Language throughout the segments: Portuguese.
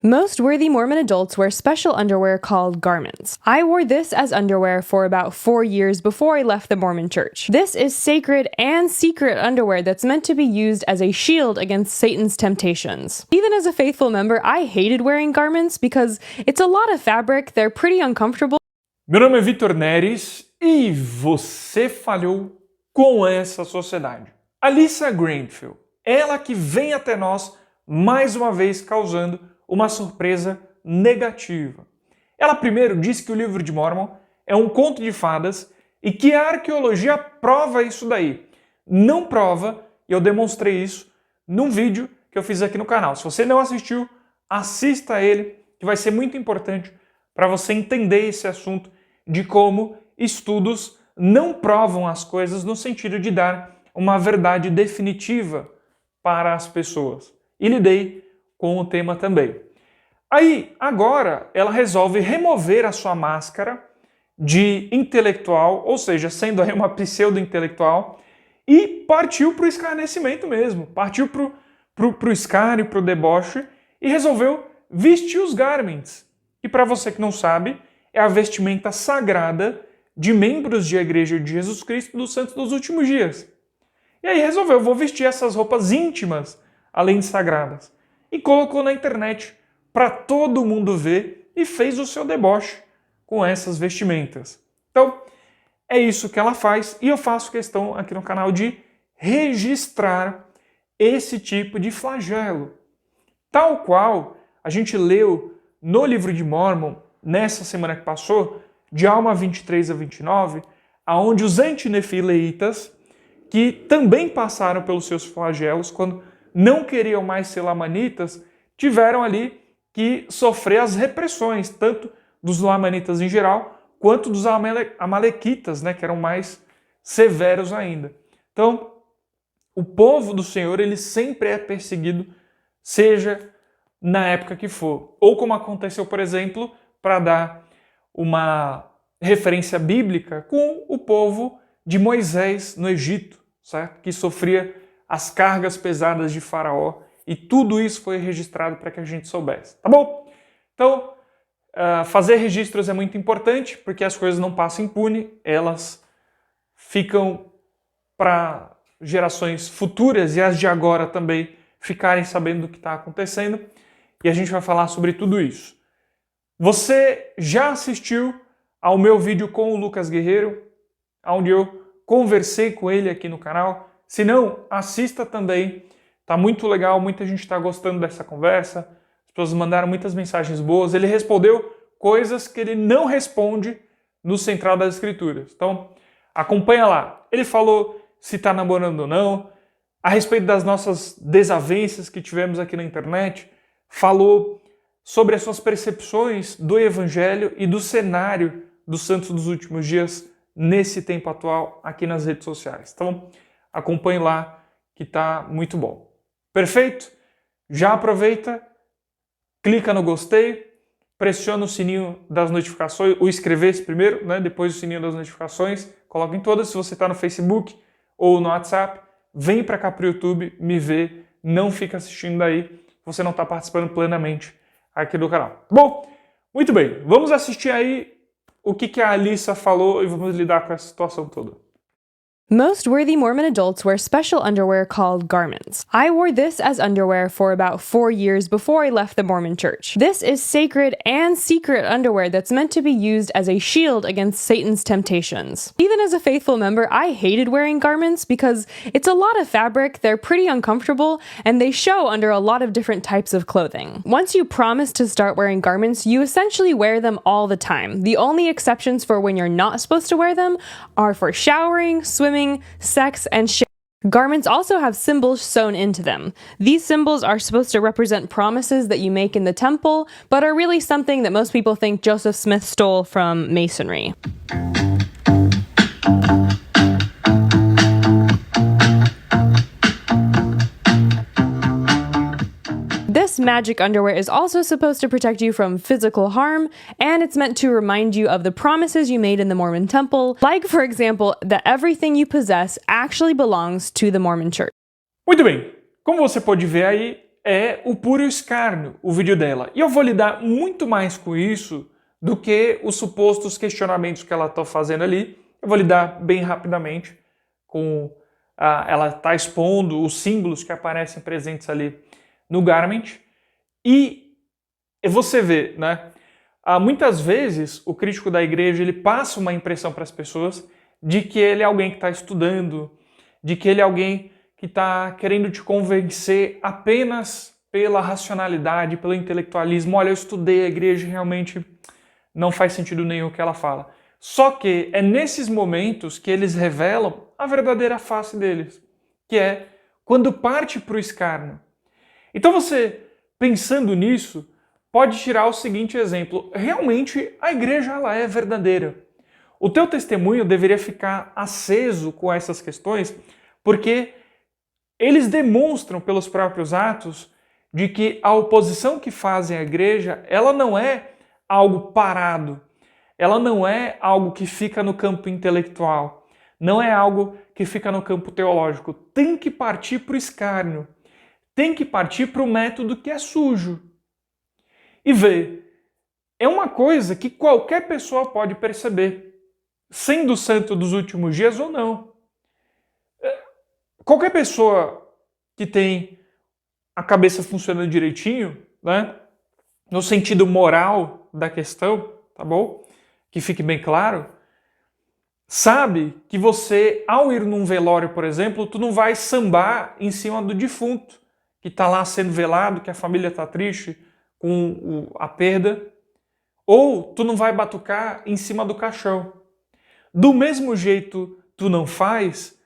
Most worthy Mormon adults wear special underwear called garments. I wore this as underwear for about 4 years before I left the Mormon church. This is sacred and secret underwear that's meant to be used as a shield against Satan's temptations. Even as a faithful member, I hated wearing garments because it's a lot of fabric, they're pretty uncomfortable. Meu nome é Vitor Neres e você falhou com essa sociedade. Alyssa Greenfield, ela que vem até nós mais uma vez causando uma surpresa negativa. Ela primeiro disse que o livro de Mormon é um conto de fadas e que a arqueologia prova isso daí. Não prova, e eu demonstrei isso num vídeo que eu fiz aqui no canal. Se você não assistiu, assista ele, que vai ser muito importante para você entender esse assunto de como estudos não provam as coisas no sentido de dar uma verdade definitiva para as pessoas. E lidei com o tema também. Aí, agora, ela resolve remover a sua máscara de intelectual, ou seja, sendo aí uma pseudo-intelectual, e partiu para o escarnecimento mesmo, partiu para o escárnio, para o deboche, e resolveu vestir os garments. E para você que não sabe, é a vestimenta sagrada de membros de Igreja de Jesus Cristo dos Santos dos Últimos Dias. E aí resolveu, vou vestir essas roupas íntimas, além de sagradas. E colocou na internet para todo mundo ver e fez o seu deboche com essas vestimentas. Então, é isso que ela faz e eu faço questão aqui no canal de registrar esse tipo de flagelo. Tal qual a gente leu no livro de Mormon, nessa semana que passou, de Alma 23 a 29, aonde os antinefileitas, que também passaram pelos seus flagelos, quando não queriam mais ser lamanitas, tiveram ali que sofrer as repressões, tanto dos lamanitas em geral, quanto dos amalequitas, né, que eram mais severos ainda. Então, o povo do Senhor, ele sempre é perseguido, seja na época que for. Ou como aconteceu, por exemplo, para dar uma referência bíblica, com o povo de Moisés no Egito, certo? Que sofria as cargas pesadas de Faraó, e tudo isso foi registrado para que a gente soubesse, tá bom? Então, fazer registros é muito importante, porque as coisas não passam impune, elas ficam para gerações futuras e as de agora também ficarem sabendo do que está acontecendo, e a gente vai falar sobre tudo isso. Você já assistiu ao meu vídeo com o Lucas Guerreiro, onde eu conversei com ele aqui no canal? Se não, assista também. Tá muito legal, muita gente está gostando dessa conversa. As pessoas mandaram muitas mensagens boas. Ele respondeu coisas que ele não responde no Central das Escrituras. Então, acompanha lá. Ele falou se está namorando ou não, a respeito das nossas desavenças que tivemos aqui na internet, falou sobre as suas percepções do Evangelho e do cenário dos santos dos últimos dias nesse tempo atual aqui nas redes sociais. Então, acompanhe lá que tá muito bom. Perfeito? Já aproveita, clica no gostei, pressiona o sininho das notificações, o inscrever-se primeiro, né? Depois o sininho das notificações, coloca em todas. Se você está no Facebook ou no WhatsApp, vem para cá para o YouTube, me vê, não fica assistindo daí, você não está participando plenamente aqui do canal. Bom, muito bem, vamos assistir aí o que a Alyssa falou e vamos lidar com essa situação toda. Most worthy Mormon adults wear special underwear called garments. I wore this as underwear for about 4 years before I left the Mormon church. This is sacred and secret underwear that's meant to be used as a shield against Satan's temptations. Even as a faithful member, I hated wearing garments because it's a lot of fabric, they're pretty uncomfortable, and they show under a lot of different types of clothing. Once you promise to start wearing garments, you essentially wear them all the time. The only exceptions for when you're not supposed to wear them are for showering, swimming, sex, and shit. Garments also have symbols sewn into them. These symbols are supposed to represent promises that you make in the temple, but are really something that most people think Joseph Smith stole from Masonry. This magic underwear is also supposed to protect you from physical harm, and it's meant to remind you of the promises you made in the Mormon temple, like, for example, that everything you possess actually belongs to the Mormon church. Muito bem, como você pode ver aí, é o puro escárnio, o vídeo dela. E eu vou lidar muito mais com isso do que os supostos questionamentos que ela está fazendo ali. Eu vou lidar bem rapidamente com... ela está expondo os símbolos que aparecem presentes ali no Garment. E você vê, né? Muitas vezes o crítico da igreja ele passa uma impressão para as pessoas de que ele é alguém que está estudando, de que ele é alguém que está querendo te convencer apenas pela racionalidade, pelo intelectualismo. Olha, eu estudei, a igreja realmente não faz sentido nenhum o que ela fala. Só que é nesses momentos que eles revelam a verdadeira face deles, que é quando parte para o escárnio. Então você, pensando nisso, pode tirar o seguinte exemplo. Realmente a igreja ela é verdadeira. O teu testemunho deveria ficar aceso com essas questões, porque eles demonstram pelos próprios atos de que a oposição que fazem à igreja, ela não é algo parado, ela não é algo que fica no campo intelectual, não é algo que fica no campo teológico. Tem que partir para o escárnio, tem que partir para o método que é sujo. E vê, é uma coisa que qualquer pessoa pode perceber, sendo santo dos últimos dias ou não. Qualquer pessoa que tem a cabeça funcionando direitinho, né, no sentido moral da questão, tá bom? Que fique bem claro, sabe que você, ao ir num velório, por exemplo, tu não vai sambar em cima do defunto, que está lá sendo velado, que a família está triste com a perda, ou tu não vai batucar em cima do caixão. Do mesmo jeito, tu não faz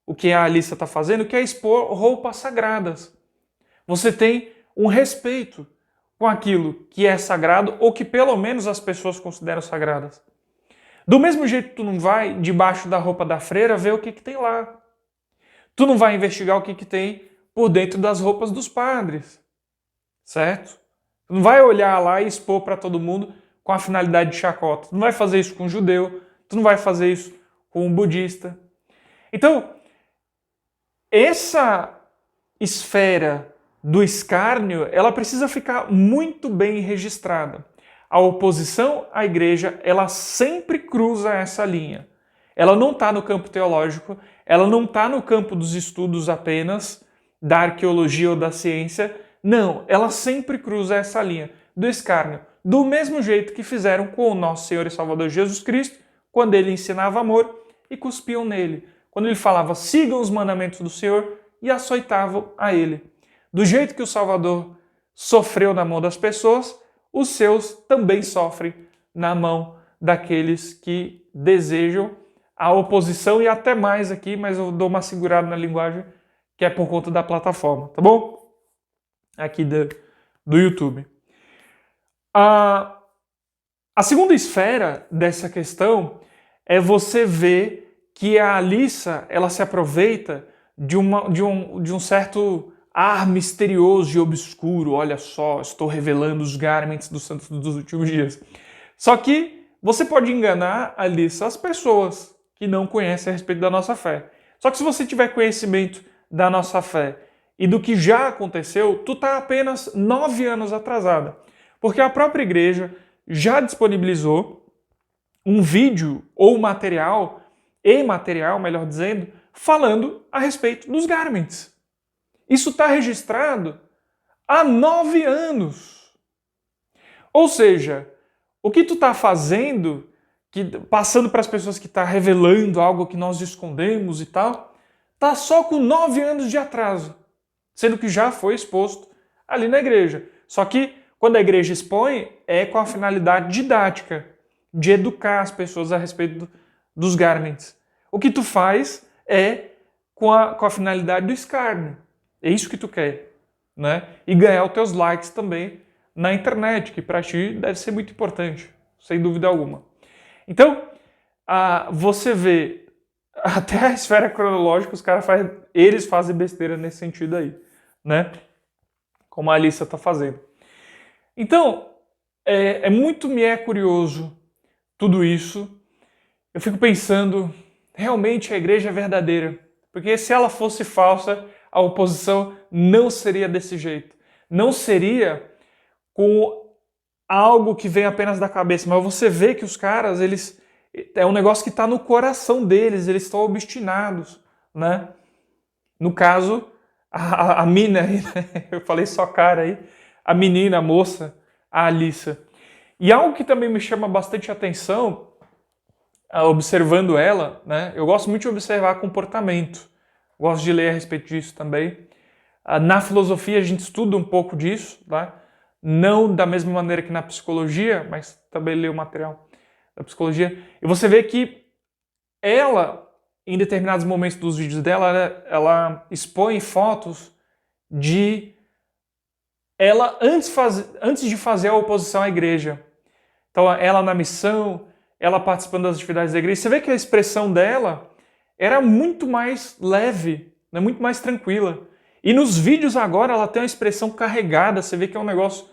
o que a Alissa está fazendo, que é expor roupas sagradas. Você tem um respeito com aquilo que é sagrado, ou que pelo menos as pessoas consideram sagradas. Do mesmo jeito, tu não vai debaixo da roupa da freira ver o que tem lá. Tu não vai investigar o que tem por dentro das roupas dos padres, certo? Tu não vai olhar lá e expor para todo mundo com a finalidade de chacota. Tu não vai fazer isso com um judeu, tu não vai fazer isso com um budista. Então, essa esfera do escárnio, ela precisa ficar muito bem registrada. A oposição à igreja, ela sempre cruza essa linha. Ela não está no campo teológico, ela não está no campo dos estudos apenas, da arqueologia ou da ciência. Não, ela sempre cruza essa linha do escárnio. Do mesmo jeito que fizeram com o nosso Senhor e Salvador Jesus Cristo, quando ele ensinava amor e cuspiam nele. Quando ele falava, sigam os mandamentos do Senhor e açoitavam a ele. Do jeito que o Salvador sofreu na mão das pessoas, os seus também sofrem na mão daqueles que desejam a oposição e até mais aqui, mas eu dou uma segurada na linguagem que é por conta da plataforma, tá bom? Aqui do YouTube. A segunda esfera dessa questão é você ver que a Alissa ela se aproveita de um certo ar misterioso e obscuro. Olha só, estou revelando os garments dos santos dos últimos dias. Só que você pode enganar, Alissa, as pessoas que não conhecem a respeito da nossa fé. Só que se você tiver conhecimento da nossa fé e do que já aconteceu, tu está apenas 9 anos atrasada. Porque a própria igreja já disponibilizou um vídeo ou material, melhor dizendo, falando a respeito dos garments. Isso está registrado há 9 anos. Ou seja, o que tu está fazendo, passando para as pessoas que está revelando algo que nós escondemos e tal, está só com 9 anos de atraso, sendo que já foi exposto ali na igreja. Só que quando a igreja expõe, é com a finalidade didática, de educar as pessoas a respeito dos garments. O que tu faz é com a finalidade do escárnio. É isso que tu quer, né? E ganhar os teus likes também na internet, que para ti deve ser muito importante, sem dúvida alguma. Então, você vê até a esfera cronológica, eles fazem besteira nesse sentido aí, né? Como a Alissa está fazendo. Então, muito me é curioso tudo isso. Eu fico pensando, realmente a igreja é verdadeira. Porque se ela fosse falsa, a oposição não seria desse jeito. não seria com algo que vem apenas da cabeça, mas você vê que os caras, eles é um negócio que está no coração deles, eles estão obstinados, né? No caso, a mina aí, né? Eu falei só cara aí, a menina, a moça, a Alissa. E algo que também me chama bastante atenção, observando ela, né? Eu gosto muito de observar comportamento, gosto de ler a respeito disso também. Na filosofia a gente estuda um pouco disso, tá? Não da mesma maneira que na psicologia, mas também lê o material da psicologia. E você vê que ela, em determinados momentos dos vídeos dela, ela expõe fotos de ela antes de fazer a oposição à igreja. Então ela na missão, ela participando das atividades da igreja. Você vê que a expressão dela era muito mais leve, né? Muito mais tranquila. E nos vídeos agora ela tem uma expressão carregada, você vê que é um negócio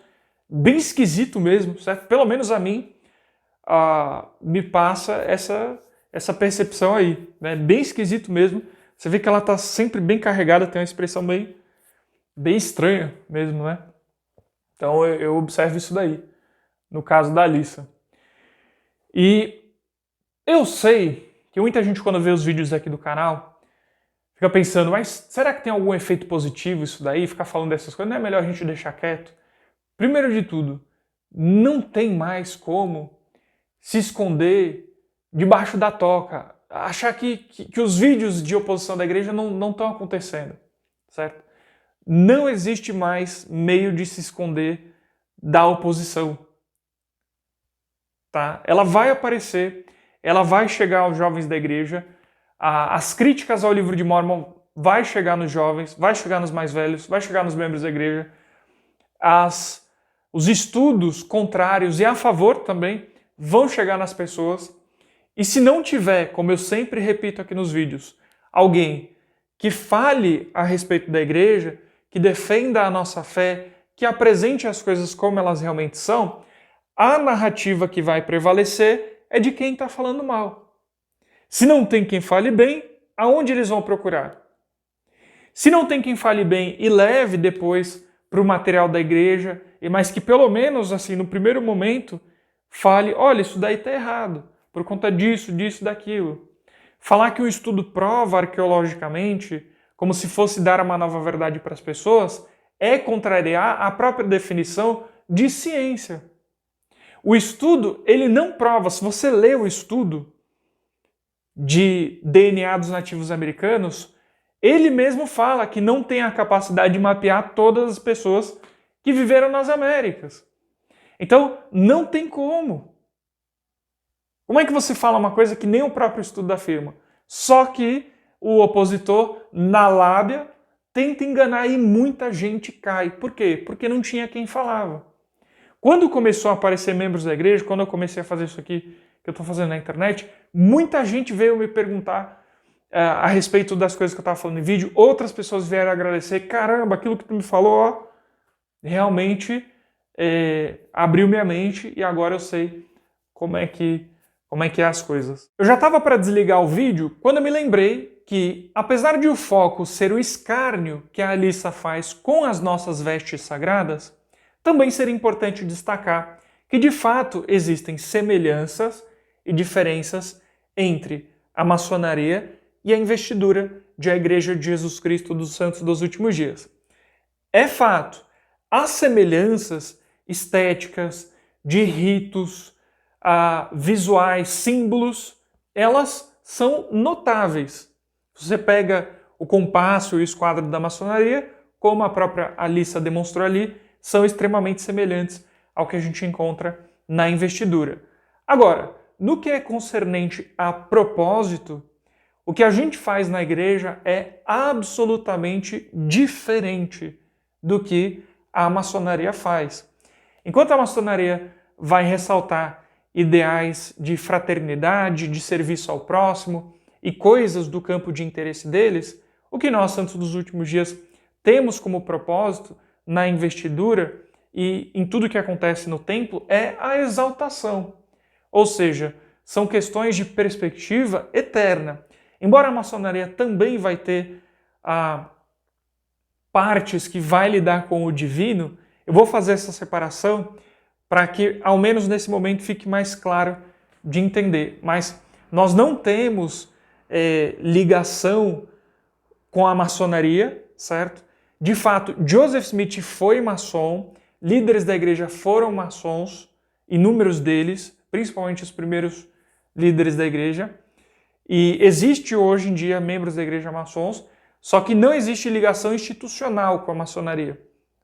bem esquisito mesmo, certo? Pelo menos a mim me passa essa percepção aí, né? Bem esquisito mesmo. Você vê que ela está sempre bem carregada, tem uma expressão bem estranha mesmo, né? Então eu observo isso daí, no caso da Alissa. E eu sei que muita gente quando vê os vídeos aqui do canal fica pensando, mas será que tem algum efeito positivo isso daí? Ficar falando dessas coisas, não é melhor a gente deixar quieto? Primeiro de tudo, não tem mais como se esconder debaixo da toca, achar que os vídeos de oposição da igreja não estão acontecendo, certo? Não existe mais meio de se esconder da oposição, tá? Ela vai aparecer, ela vai chegar aos jovens da igreja, as críticas ao livro de Mórmon vai chegar nos jovens, vai chegar nos mais velhos, vai chegar nos membros da igreja, os estudos contrários e a favor também vão chegar nas pessoas. E se não tiver, como eu sempre repito aqui nos vídeos, alguém que fale a respeito da igreja, que defenda a nossa fé, que apresente as coisas como elas realmente são, a narrativa que vai prevalecer é de quem está falando mal. Se não tem quem fale bem, aonde eles vão procurar? Se não tem quem fale bem e leve depois para o material da igreja, mas que pelo menos assim no primeiro momento fale, olha, isso daí está errado, por conta disso, daquilo. Falar que o estudo prova arqueologicamente, como se fosse dar uma nova verdade para as pessoas, é contrariar a própria definição de ciência. O estudo, ele não prova, se você lê o estudo de DNA dos nativos americanos, ele mesmo fala que não tem a capacidade de mapear todas as pessoas que viveram nas Américas. Então, não tem como. Como é que você fala uma coisa que nem o próprio estudo afirma? Só que o opositor, na lábia, tenta enganar e muita gente cai. Por quê? Porque não tinha quem falava. Quando começou a aparecer membros da igreja, quando eu comecei a fazer isso aqui que eu estou fazendo na internet, muita gente veio me perguntar a respeito das coisas que eu estava falando em vídeo. Outras pessoas vieram agradecer. Caramba, aquilo que tu me falou, ó, realmente abriu minha mente e agora eu sei como é que é as coisas. Eu já estava para desligar o vídeo quando eu me lembrei que, apesar de o foco ser o escárnio que a Alissa faz com as nossas vestes sagradas, também seria importante destacar que de fato existem semelhanças e diferenças entre a maçonaria e a investidura de a Igreja de Jesus Cristo dos Santos dos Últimos Dias. É fato, as semelhanças estéticas, de ritos, visuais, símbolos, elas são notáveis. Você pega o compasso e o esquadro da maçonaria, como a própria Alissa demonstrou ali, são extremamente semelhantes ao que a gente encontra na investidura. Agora, no que é concernente a propósito, o que a gente faz na igreja é absolutamente diferente do que a maçonaria faz. Enquanto a maçonaria vai ressaltar ideais de fraternidade, de serviço ao próximo e coisas do campo de interesse deles, o que nós, Santos dos Últimos Dias, temos como propósito na investidura e em tudo que acontece no templo é a exaltação. Ou seja, são questões de perspectiva eterna. Embora a maçonaria também vai ter partes que vai lidar com o divino, eu vou fazer essa separação para que, ao menos nesse momento, fique mais claro de entender. Mas nós não temos ligação com a maçonaria, certo? De fato, Joseph Smith foi maçom, líderes da igreja foram maçons, inúmeros deles, principalmente os primeiros líderes da igreja, e existe hoje em dia membros da igreja maçons, só que não existe ligação institucional com a maçonaria,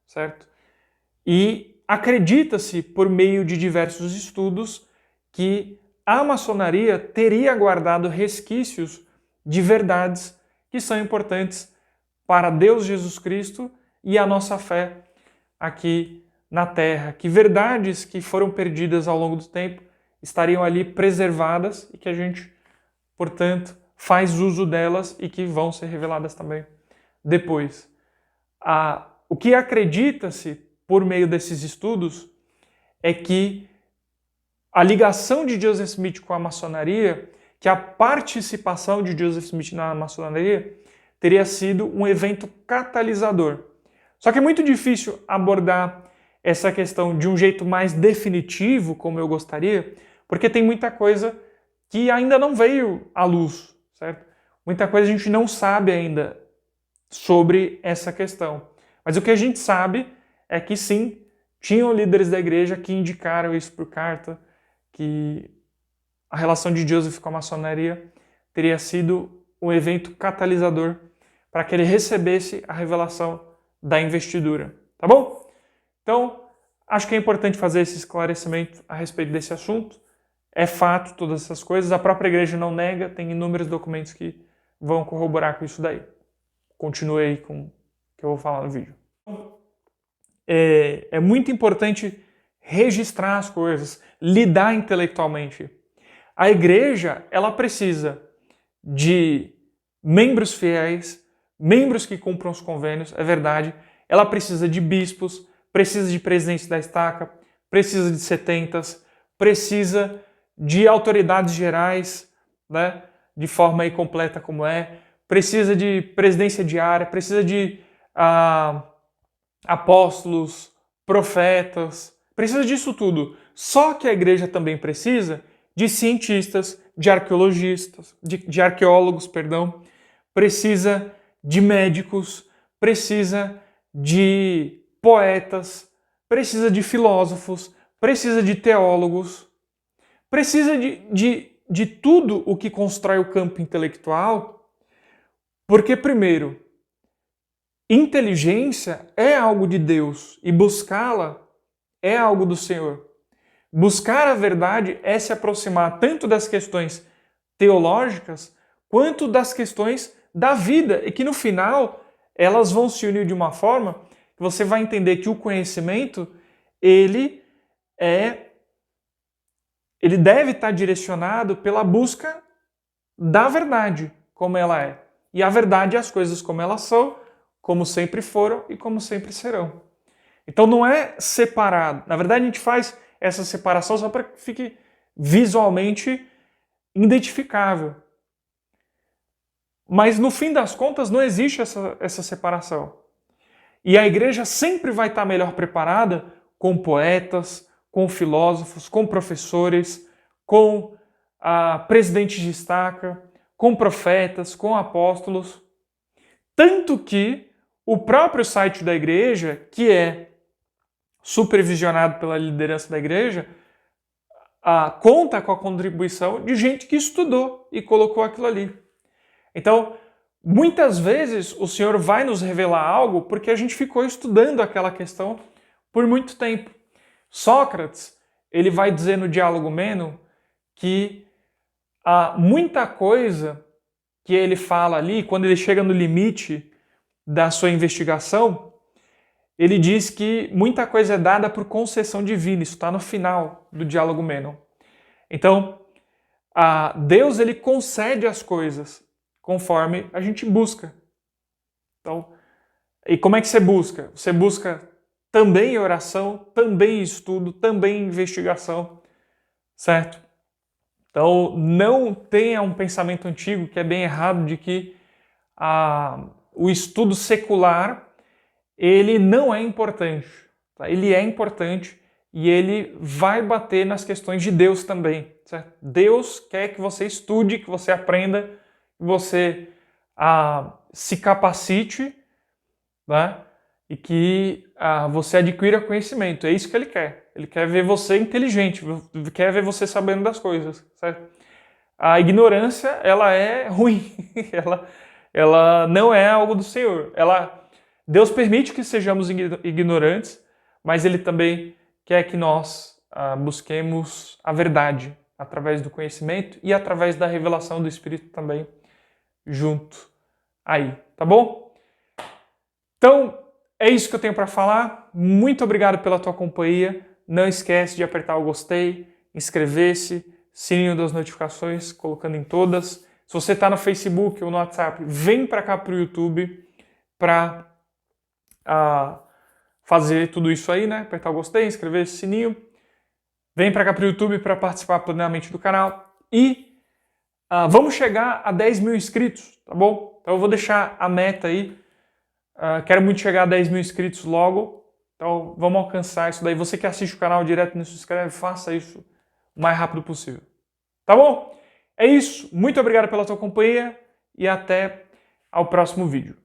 certo? E acredita-se, por meio de diversos estudos, que a maçonaria teria guardado resquícios de verdades que são importantes para Deus Jesus Cristo e a nossa fé aqui na Terra, que verdades que foram perdidas ao longo do tempo estariam ali preservadas e que a gente, portanto, faz uso delas e que vão ser reveladas também depois. O que acredita-se por meio desses estudos é que a ligação de Joseph Smith com a maçonaria, que a participação de Joseph Smith na maçonaria teria sido um evento catalisador. Só que é muito difícil abordar essa questão de um jeito mais definitivo, como eu gostaria, porque tem muita coisa que ainda não veio à luz, certo? Muita coisa a gente não sabe ainda sobre essa questão. Mas o que a gente sabe é que sim, tinham líderes da igreja que indicaram isso por carta, que a relação de Joseph com a maçonaria teria sido um evento catalisador para que ele recebesse a revelação da investidura. Tá bom? Então, acho que é importante fazer esse esclarecimento a respeito desse assunto. É fato todas essas coisas, a própria igreja não nega, tem inúmeros documentos que vão corroborar com isso daí. Continue aí com o que eu vou falar no vídeo. É muito importante registrar as coisas, lidar intelectualmente. A igreja, ela precisa de membros fiéis, membros que cumpram os convênios, é verdade. Ela precisa de bispos, precisa de presidentes da estaca, precisa de setentas, precisa de autoridades gerais, né, de forma aí completa como precisa de presidência diária, precisa de apóstolos, profetas, precisa disso tudo. Só que a igreja também precisa de cientistas, de arqueologistas, de arqueólogos, perdão, precisa de médicos, precisa de poetas, precisa de filósofos, precisa de teólogos, precisa de tudo o que constrói o campo intelectual, porque, primeiro, inteligência é algo de Deus e buscá-la é algo do Senhor. Buscar a verdade é se aproximar tanto das questões teológicas quanto das questões da vida e que no final elas vão se unir de uma forma que você vai entender que o conhecimento ele deve estar direcionado pela busca da verdade como ela é. E a verdade é as coisas como elas são, como sempre foram e como sempre serão. Então não é separado. Na verdade a gente faz essa separação só para que fique visualmente identificável. Mas no fim das contas não existe essa separação. E a igreja sempre vai estar melhor preparada com poetas, com filósofos, com professores, com presidentes de estaca, com profetas, com apóstolos. Tanto que o próprio site da igreja, que é supervisionado pela liderança da igreja, conta com a contribuição de gente que estudou e colocou aquilo ali. Então, muitas vezes o Senhor vai nos revelar algo porque a gente ficou estudando aquela questão por muito tempo. Sócrates, ele vai dizer no Diálogo Meno que há muita coisa que ele fala ali, quando ele chega no limite da sua investigação, ele diz que muita coisa é dada por concessão divina. Isso está no final do Diálogo Meno. Então, Deus ele concede as coisas conforme a gente busca. Então, e como é que você busca? Você busca também em oração, também em estudo, também em investigação, certo? Então, não tenha um pensamento antigo que é bem errado de que o estudo secular ele não é importante. Tá? Ele é importante e ele vai bater nas questões de Deus também. Certo? Deus quer que você estude, que você aprenda, que você se capacite, né? E que você adquira conhecimento. É isso que ele quer. Ele quer ver você inteligente, quer ver você sabendo das coisas. Certo? A ignorância, ela é ruim. ela não é algo do Senhor. Deus permite que sejamos ignorantes, mas Ele também quer que nós busquemos a verdade através do conhecimento e através da revelação do Espírito também junto aí, tá bom? Então, é isso que eu tenho para falar. Muito obrigado pela tua companhia. Não esquece de apertar o gostei, inscrever-se, sininho das notificações, colocando em todas. Se você está no Facebook ou no WhatsApp, vem para cá para o YouTube para fazer tudo isso aí, né? Apertar o gostei, inscrever-se, sininho. Vem para cá para o YouTube para participar plenamente do canal. E vamos chegar a 10 mil inscritos, tá bom? Então eu vou deixar a meta aí. Quero muito chegar a 10 mil inscritos logo. Então vamos alcançar isso daí. Você que assiste o canal direto e não se inscreve, faça isso o mais rápido possível. Tá bom? É isso. Muito obrigado pela tua companhia e até ao próximo vídeo.